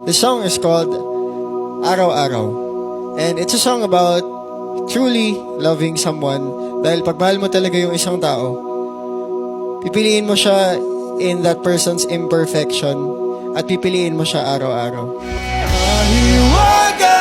The song is called Araw-Araw. And it's a song about truly loving someone. Dahil pag mahal mo talaga yung isang tao, pipiliin mo siya in that person's imperfection at pipiliin mo siya araw-araw. Mahiwaga!